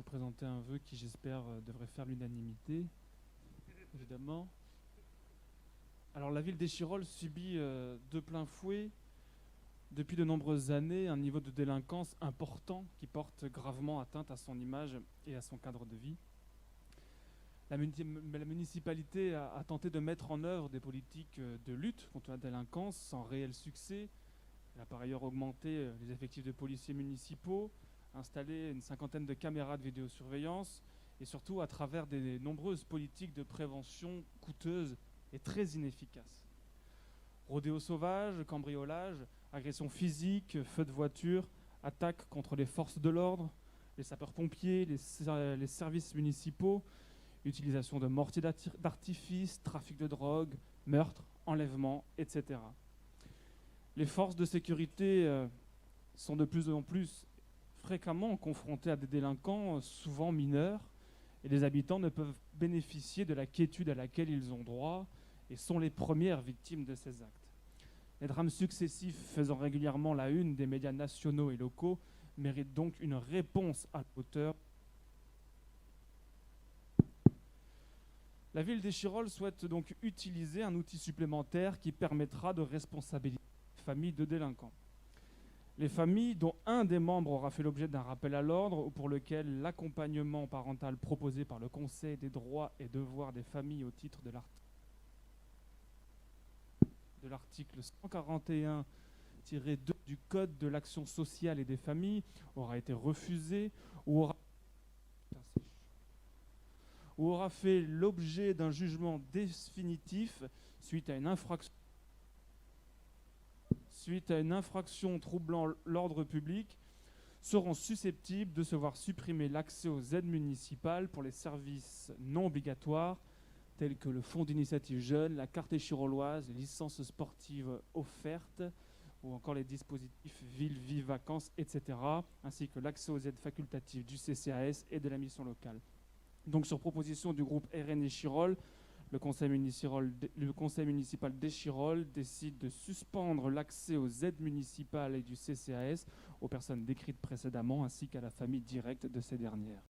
présenter un vœu qui, j'espère, devrait faire l'unanimité, évidemment. Alors, la ville d'Échirolles subit de plein fouet, depuis de nombreuses années, un niveau de délinquance important qui porte gravement atteinte à son image et à son cadre de vie. La municipalité a tenté de mettre en œuvre des politiques de lutte contre la délinquance sans réel succès. Elle a par ailleurs augmenté les effectifs de policiers municipaux, installé une cinquantaine de caméras de vidéosurveillance et surtout à travers des nombreuses politiques de prévention coûteuses et très inefficaces. Rodéo sauvage, cambriolage, agressions physiques, feux de voiture, attaques contre les forces de l'ordre, les sapeurs-pompiers, les services municipaux, utilisation de mortiers d'artifice, trafic de drogue, meurtres, enlèvements, etc. Les forces de sécurité sont de plus en plus fréquemment confrontés à des délinquants, souvent mineurs, et les habitants ne peuvent bénéficier de la quiétude à laquelle ils ont droit et sont les premières victimes de ces actes. Les drames successifs faisant régulièrement la une des médias nationaux et locaux méritent donc une réponse à la hauteur. La ville d'Échirolles souhaite donc utiliser un outil supplémentaire qui permettra de responsabiliser les familles de délinquants. Les familles dont un des membres aura fait l'objet d'un rappel à l'ordre ou pour lequel l'accompagnement parental proposé par le Conseil des droits et devoirs des familles au titre de l'article 141-2 du Code de l'action sociale et des familles aura été refusé ou aura fait l'objet d'un jugement définitif suite à une infraction troublant l'ordre public, seront susceptibles de se voir supprimer l'accès aux aides municipales pour les services non obligatoires tels que le fonds d'initiative jeune, la carte échirolloise, les licences sportives offertes ou encore les dispositifs ville, vie, vacances, etc., ainsi que l'accès aux aides facultatives du CCAS et de la mission locale. Donc, sur proposition du groupe RN Échirolles, le conseil municipal d'Échirolles décide de suspendre l'accès aux aides municipales et du CCAS aux personnes décrites précédemment, ainsi qu'à la famille directe de ces dernières.